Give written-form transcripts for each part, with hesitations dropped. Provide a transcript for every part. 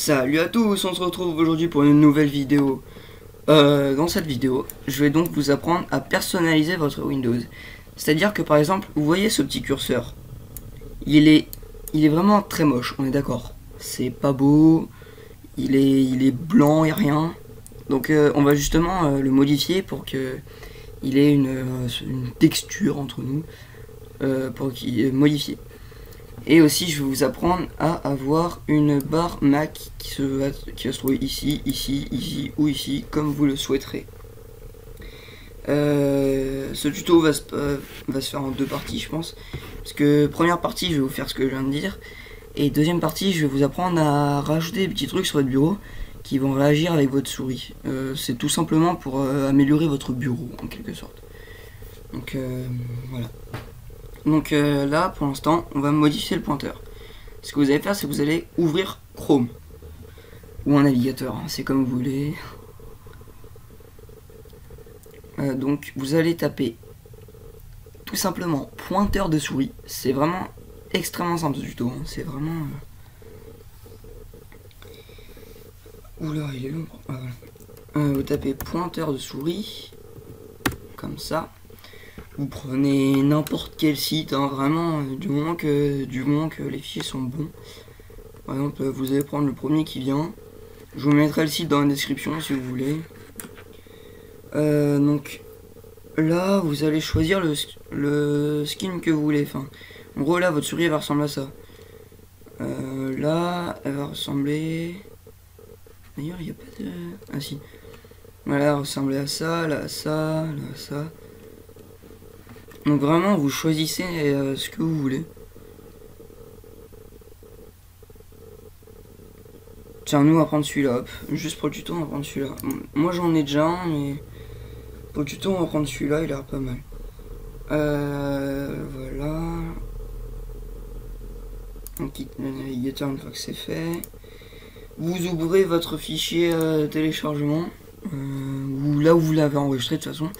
Salut à tous, on se retrouve aujourd'hui pour une nouvelle vidéo. Dans cette vidéo, je vais donc vous apprendre à personnaliser votre Windows. C'est-à-dire que par exemple, vous voyez ce petit curseur. Il est vraiment très moche, on est d'accord. C'est pas beau, il est blanc et rien. Donc on va justement le modifier pour que il ait une texture entre nous, pour qu'il est modifié. Et aussi, je vais vous apprendre à avoir une barre Mac qui va se trouver ici, ici, ici ou ici, comme vous le souhaiterez. Ce tuto va se faire en deux parties, je pense. Parce que première partie, je vais vous faire ce que je viens de dire. Et deuxième partie, je vais vous apprendre à rajouter des petits trucs sur votre bureau qui vont réagir avec votre souris. C'est tout simplement pour améliorer votre bureau, en quelque sorte. Donc, voilà. Donc là, pour l'instant, on va modifier le pointeur. Ce que vous allez faire, c'est que vous allez ouvrir Chrome. Ou un navigateur, hein, c'est comme vous voulez. Donc vous allez taper tout simplement pointeur de souris. C'est vraiment extrêmement simple du tout. Hein. C'est vraiment... Oula, il est long. Ah, voilà. Vous tapez pointeur de souris. Comme ça. Vous prenez n'importe quel site, hein, vraiment, du moment que les fichiers sont bons. Par exemple, vous allez prendre le premier qui vient. Je vous mettrai le site dans la description si vous voulez. Donc là, vous allez choisir le skin que vous voulez. Enfin, en gros, là, votre souris elle va ressembler à ça. Là, elle va ressembler... D'ailleurs, il n'y a pas de... Ah si. Voilà, elle va ressembler à ça, là, à ça, là, à ça. Donc vraiment, vous choisissez ce que vous voulez. Tiens, nous on va prendre celui-là, hop. Juste pour le tuto, on va prendre celui-là. Moi j'en ai déjà un, mais pour le tuto, on va prendre celui-là, il a l'air pas mal. Voilà. On quitte le navigateur une fois que c'est fait. Vous ouvrez votre fichier téléchargement, ou là où vous l'avez enregistré de toute façon.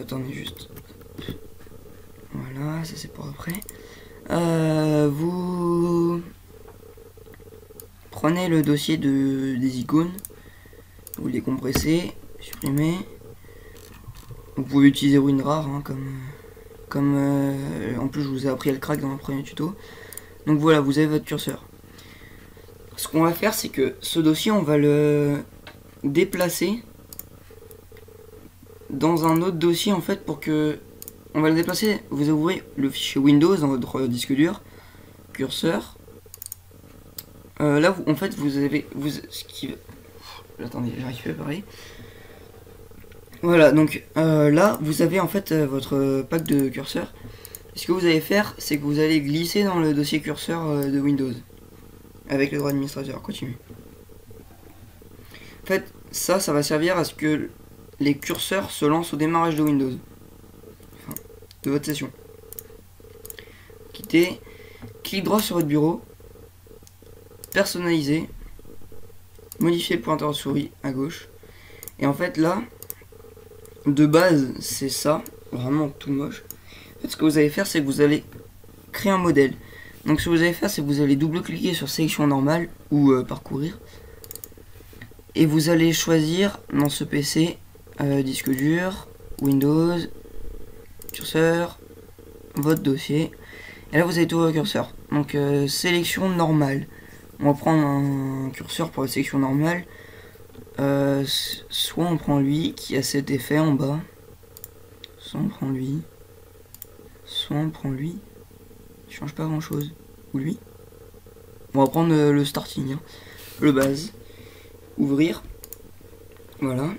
Attendez juste. Voilà, ça c'est pour après. Vous prenez le dossier des icônes, vous les compressez, supprimez. Vous pouvez utiliser WinRAR, hein, comme en plus je vous ai appris à le crack dans le premier tuto. Donc voilà, vous avez votre curseur. Ce qu'on va faire, c'est que ce dossier, on va le déplacer dans un autre dossier en fait pour que on va le déplacer. Vous ouvrez le fichier Windows dans votre disque dur, curseur. Là vous, en fait vous avez attendez, j'arrive pas à parler. Voilà, donc là vous avez en fait votre pack de curseurs. Ce que vous allez faire, c'est que vous allez glisser dans le dossier curseur de Windows avec le droit administrateur. Continue. En fait, ça va servir à ce que les curseurs se lancent au démarrage de Windows, enfin, de votre session. Quittez, clic droit sur votre bureau, personnaliser, modifier le pointeur de souris à gauche. Et en fait là, de base c'est ça, vraiment tout moche. En fait, ce que vous allez faire, c'est que vous allez créer un modèle. Donc ce que vous allez faire, c'est que vous allez double-cliquer sur sélection normale ou parcourir. Et vous allez choisir dans ce PC disque dur, Windows, curseur, votre dossier. Et là vous avez tout le curseur. Donc sélection normale. On va prendre un curseur pour la sélection normale. Soit on prend lui qui a cet effet en bas. Soit on prend lui. Soit on prend lui. Il change pas grand chose. Ou lui. On va prendre le starting. Hein. Le base. Ouvrir. Voilà.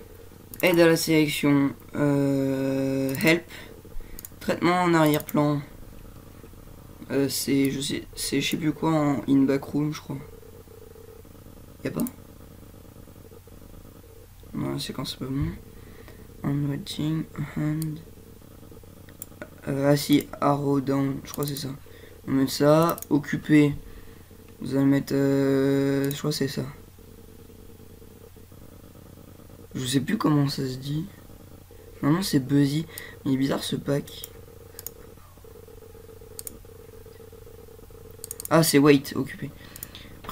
Aide à la sélection, help, traitement en arrière-plan, c'est je sais plus quoi en in backroom je crois. Y'a pas? Non, c'est quand c'est pas bon. Handwriting, hand. Ah si, arrow down, je crois que c'est ça. On met ça, occuper. Vous allez mettre, je crois que c'est ça. Je sais plus comment ça se dit. Non, c'est Buzzy. Il est bizarre ce pack. Ah, c'est wait, occupé.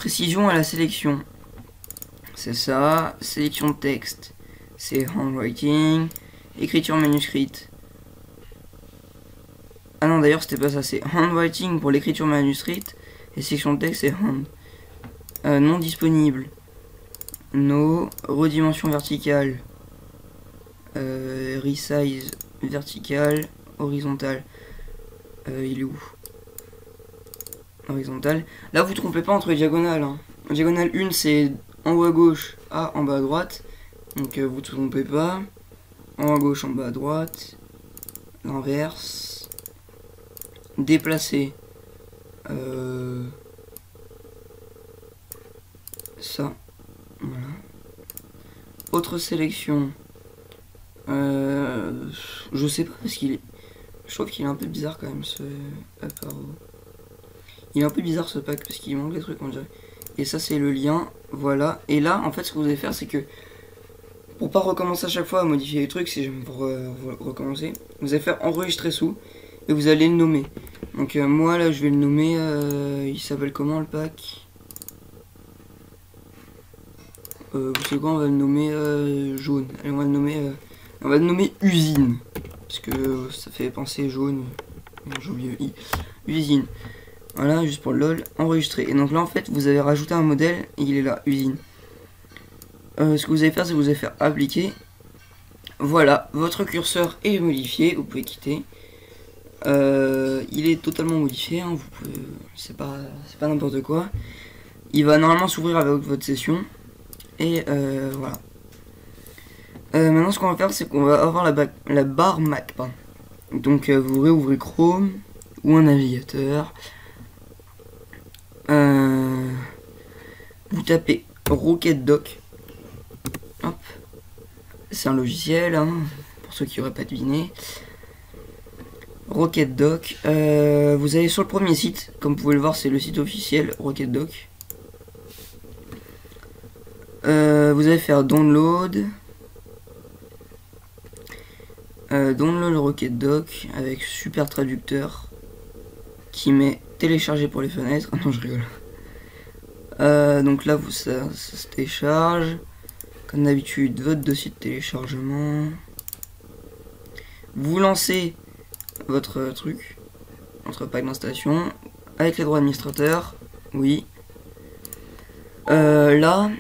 précision à la sélection. C'est ça. Sélection de texte. C'est handwriting. Écriture manuscrite. Ah non, d'ailleurs, c'était pas ça. C'est handwriting pour l'écriture manuscrite. Et sélection de texte, c'est hand. Non disponible. No. Redimension verticale. Resize vertical. Horizontal. Il est où? Horizontal. Là, vous trompez pas entre les diagonales. Hein. Diagonale 1, c'est en haut à gauche, A en bas à droite. Donc, vous trompez pas. En haut à gauche, en bas à droite. L'inverse. Déplacer. Ça. Voilà. Autre sélection. Je sais pas parce qu'il est. Je trouve qu'il est un peu bizarre quand même ce appareil. Il est un peu bizarre ce pack parce qu'il manque des trucs on dirait. Et ça c'est le lien. Voilà. Et là en fait ce que vous allez faire c'est que pour pas recommencer à chaque fois à modifier les trucs, si jamais pour recommencer, vous allez faire enregistrer sous et vous allez le nommer. Donc moi là je vais le nommer. Il s'appelle comment le pack? Vous savez quoi, on va le nommer jaune. Allez, on va le nommer usine. Parce que ça fait penser jaune. J'ai oublié I. Usine. Voilà, juste pour le lol. Enregistrer. Et donc là en fait vous avez rajouté un modèle et il est là, usine. Ce que vous allez faire c'est que vous allez faire appliquer. Voilà, votre curseur est modifié, vous pouvez quitter. Il est totalement modifié, hein, vous pouvez. C'est pas n'importe quoi. Il va normalement s'ouvrir avec votre session. Et voilà. Maintenant ce qu'on va faire c'est qu'on va avoir la barre Mac. Pardon. Donc vous réouvrez Chrome ou un navigateur. Vous tapez RocketDoc. Hop. C'est un logiciel, hein, pour ceux qui n'auraient pas deviné. RocketDoc. Vous allez sur le premier site. Comme vous pouvez le voir c'est le site officiel RocketDoc. Vous allez faire download. Download RocketDoc avec super traducteur qui met télécharger pour les fenêtres. Ah non, je rigole. Donc là, ça se télécharge. Comme d'habitude, votre dossier de téléchargement. Vous lancez votre truc, votre pack d'installation avec les droits administrateurs. Oui. Là.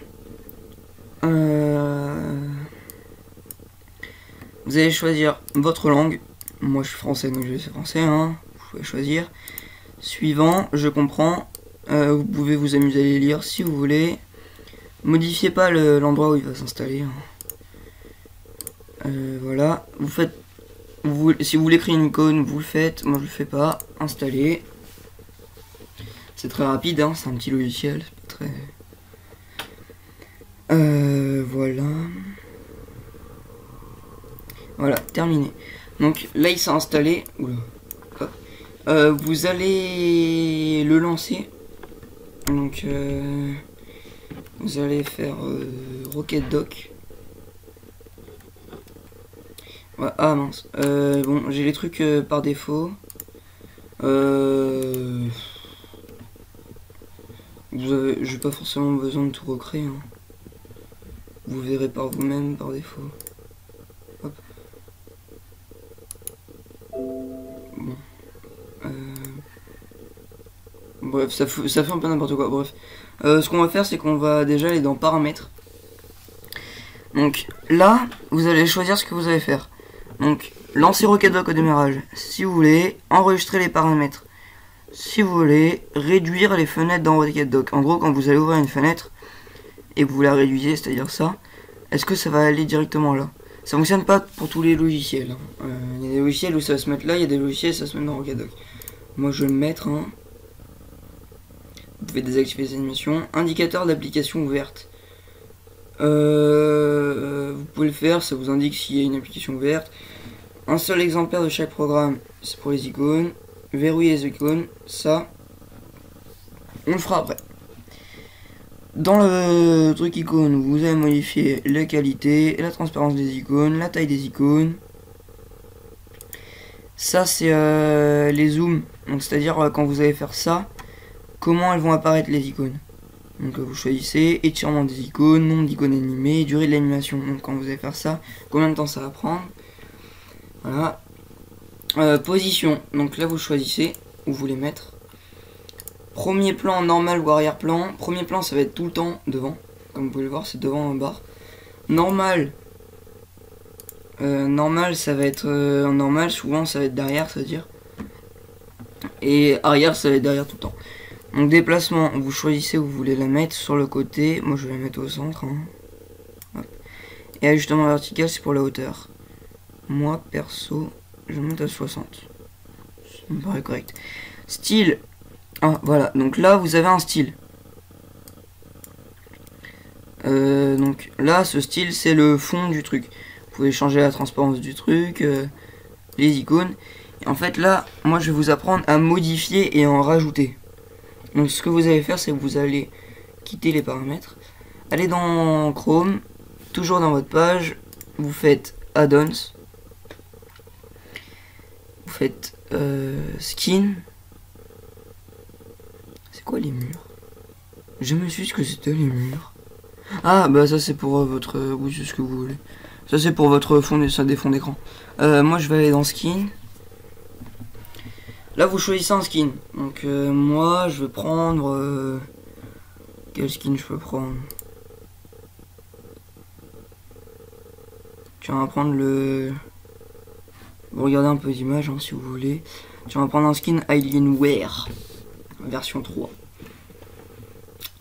Vous allez choisir votre langue. Moi je suis français donc je vais faire français, hein. Vous pouvez choisir. Suivant, je comprends. Vous pouvez vous amuser à les lire si vous voulez. Modifiez pas l'endroit où il va s'installer. Hein. Voilà. Vous faites. Si vous voulez créer une icône, vous le faites. Moi je le fais pas. Installer. C'est très rapide, hein. C'est un petit logiciel. C'est pas très. Voilà. Voilà, terminé. Donc là il s'est installé. Oula. Hop. Vous allez le lancer. Donc vous allez faire RocketDoc. Ouais, ah mince. Bon, j'ai les trucs par défaut. J'ai pas forcément besoin de tout recréer. Hein. Vous verrez par vous-même par défaut. Hop. Bon. Bref, ça fait un peu n'importe quoi. Bref. Ce qu'on va faire, c'est qu'on va déjà aller dans paramètres. Donc là, vous allez choisir ce que vous allez faire. Donc, lancer RocketDoc au démarrage, si vous voulez. Enregistrer les paramètres, si vous voulez. Réduire les fenêtres dans RocketDoc. En gros, quand vous allez ouvrir une fenêtre et que vous la réduisez, c'est-à-dire ça, est-ce que ça va aller directement là? Ça fonctionne pas pour tous les logiciels. Hein. Il y a des logiciels où ça va se mettre là, il y a des logiciels où ça va se met dans RocketDoc. Moi, je vais le mettre. Hein. Vous pouvez désactiver les animations. Indicateur d'application ouverte. Vous pouvez le faire, ça vous indique s'il y a une application ouverte. Un seul exemplaire de chaque programme, c'est pour les icônes. Verrouiller les icônes, ça, on le fera après. Dans le truc icône, vous allez modifier la qualité, la transparence des icônes, la taille des icônes. Ça, c'est les zooms. Donc, c'est-à-dire quand vous allez faire ça, comment elles vont apparaître les icônes. Donc vous choisissez étirement des icônes, nombre d'icônes animées, durée de l'animation. Donc quand vous allez faire ça, combien de temps ça va prendre. Voilà. Position. Donc là vous choisissez où vous voulez mettre. Premier plan normal ou arrière-plan. Premier plan ça va être tout le temps devant. Comme vous pouvez le voir, c'est devant en barre. Normal. Normal ça va être normal, souvent ça va être derrière, ça veut dire. Et arrière ça va être derrière tout le temps. Donc déplacement, vous choisissez où vous voulez la mettre, sur le côté. Moi je vais la mettre au centre. Hein. Hop. Et ajustement vertical c'est pour la hauteur. Moi perso, je vais mettre à 60. Ça me paraît correct. Style. Ah voilà, donc là vous avez un style. Donc là ce style c'est le fond du truc. Vous pouvez changer la transparence du truc, les icônes. Et en fait là, moi je vais vous apprendre à modifier et en rajouter. Donc ce que vous allez faire c'est que vous allez quitter les paramètres. Allez dans Chrome, toujours dans votre page, vous faites Add-ons. Vous faites Skin. C'est quoi les murs? Je me suis dit que c'était les murs. Ah bah ça c'est pour votre... oui c'est ce que vous voulez. Ça c'est pour votre fond, des fonds d'écran. Moi je vais aller dans Skin. Là vous choisissez un skin. Donc moi je vais prendre... quel skin je peux prendre? Tu vas prendre le... Vous regardez un peu d'image hein, si vous voulez. Tu vas prendre un skin Alienware. Version 3.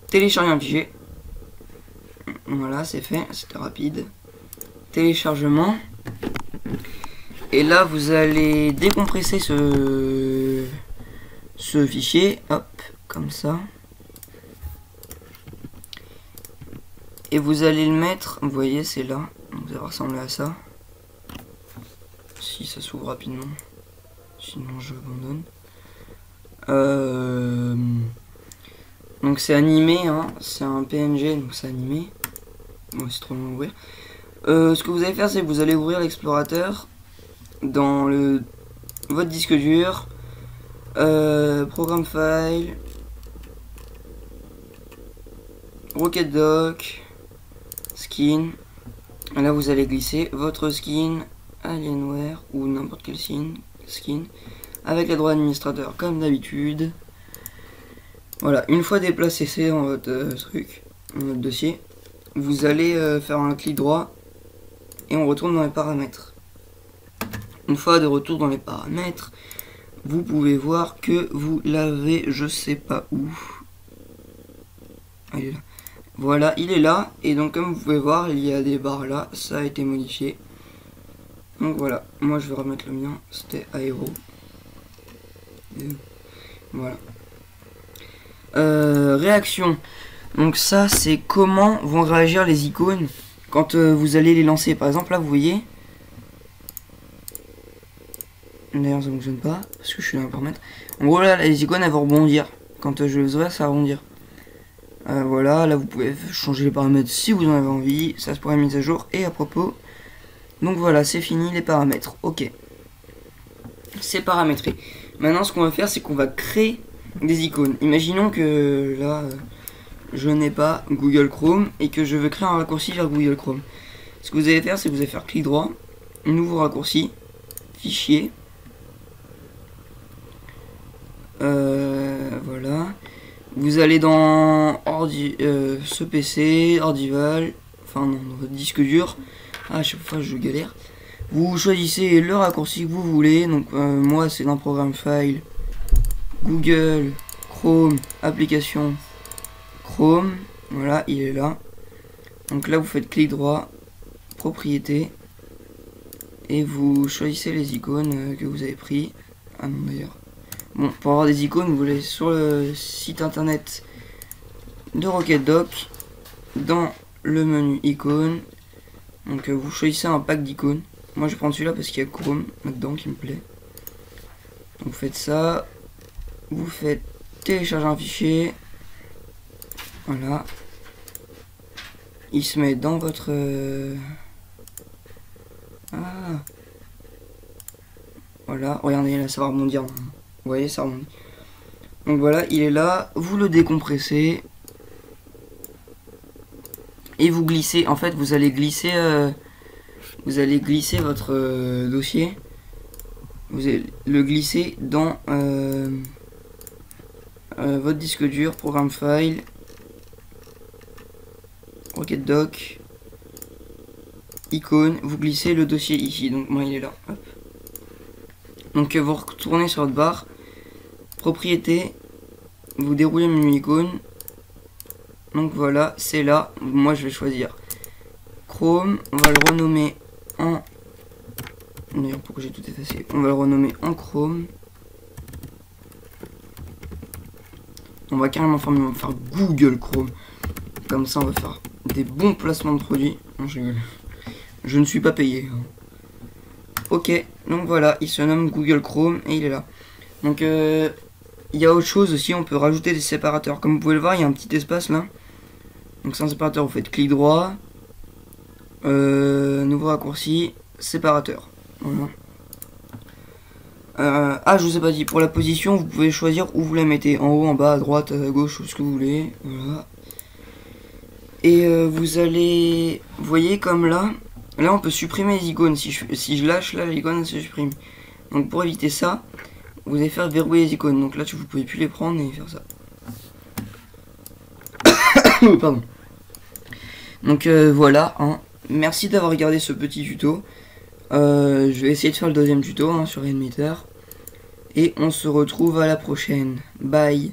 Télécharger un fichier. Voilà, c'est fait, c'était rapide. Téléchargement. Et là, vous allez décompresser ce fichier. Hop, comme ça. Et vous allez le mettre, vous voyez, c'est là. Donc, ça va ressembler à ça. Si ça s'ouvre rapidement. Sinon, je abandonne. Donc, c'est animé, hein. C'est un PNG, donc c'est animé. Bon, c'est trop long à ouvrir. Ce que vous allez faire, c'est que vous allez ouvrir l'explorateur dans votre disque dur, programme file, Rocket Dock, skin. Et là, vous allez glisser votre skin Alienware ou n'importe quel skin avec les droits administrateurs comme d'habitude. Voilà, une fois déplacé c'est dans votre truc, dans votre dossier, vous allez faire un clic droit et on retourne dans les paramètres. Une fois de retour dans les paramètres, vous pouvez voir que vous l'avez, je sais pas où. Ah, il est là. Voilà, il est là. Et donc comme vous pouvez voir, il y a des barres là. Ça a été modifié. Donc voilà, moi je vais remettre le mien. C'était Aero. Voilà. Réaction. Donc ça c'est comment vont réagir les icônes quand vous allez les lancer. Par exemple là vous voyez. D'ailleurs ça fonctionne pas parce que je suis dans le paramètre. En gros là les icônes elles vont rebondir. Quand je vais les ouvrir ça va rebondir. Voilà, là vous pouvez changer les paramètres si vous en avez envie. Ça se pourrait mise à jour. Et à propos, donc voilà, c'est fini les paramètres. Ok, c'est paramétré. Maintenant ce qu'on va faire c'est qu'on va créer des icônes. Imaginons que là je n'ai pas Google Chrome et que je veux créer un raccourci vers Google Chrome. Ce que vous allez faire c'est que vous allez faire clic droit, nouveau raccourci, fichier. Voilà. Vous allez dans ce PC, Ordival, enfin non, dans votre disque dur. À chaque fois je galère. Vous choisissez le raccourci que vous voulez. Donc moi c'est dans programme file, Google, Chrome, application, Chrome. Voilà, il est là. Donc là vous faites clic droit, propriété, et vous choisissez les icônes que vous avez pris. Ah non d'ailleurs. Bon, pour avoir des icônes, vous allez sur le site internet de Rocket Dock, dans le menu icônes. Donc vous choisissez un pack d'icônes. Moi je vais prendre celui-là parce qu'il y a Chrome là-dedans qui me plaît. Donc vous faites ça, vous faites télécharger un fichier. Voilà. Il se met dans votre... Ah. Voilà, regardez là ça va rebondir. Vous voyez, ça remonte. Donc voilà, il est là. Vous le décompressez. et vous glissez, en fait vous allez glisser votre dossier, vous allez le glisser dans votre disque dur, programme file, Rocket Doc, icône, vous glissez le dossier ici, donc moi il est là, hop. Donc vous retournez sur votre barre, propriété, vous déroulez le menu icône, donc voilà, c'est là, moi je vais choisir Chrome, on va le renommer en... D'ailleurs pourquoi j'ai tout effacé, on va le renommer en Chrome. On va carrément faire Google Chrome. Comme ça on va faire des bons placements de produits. Non, je ne suis pas payé. Ok, donc voilà, il se nomme Google Chrome et il est là. Donc il y a autre chose aussi, on peut rajouter des séparateurs. Comme vous pouvez le voir, il y a un petit espace là. Donc c'est un séparateur, vous faites clic droit, nouveau raccourci, séparateur. Voilà. Ah, je vous ai pas dit, pour la position, vous pouvez choisir où vous la mettez, en haut, en bas, à droite, à gauche, ce que vous voulez. Voilà. Et vous allez, vous voyez comme là on peut supprimer les icônes. Si je lâche là, l'icône se supprime. Donc pour éviter ça, vous allez faire verrouiller les icônes. Donc là, vous pouvez plus les prendre et faire ça. Pardon. Donc voilà, hein. Merci d'avoir regardé ce petit tuto. Je vais essayer de faire le deuxième tuto hein, sur Reanimator. Et on se retrouve à la prochaine. Bye.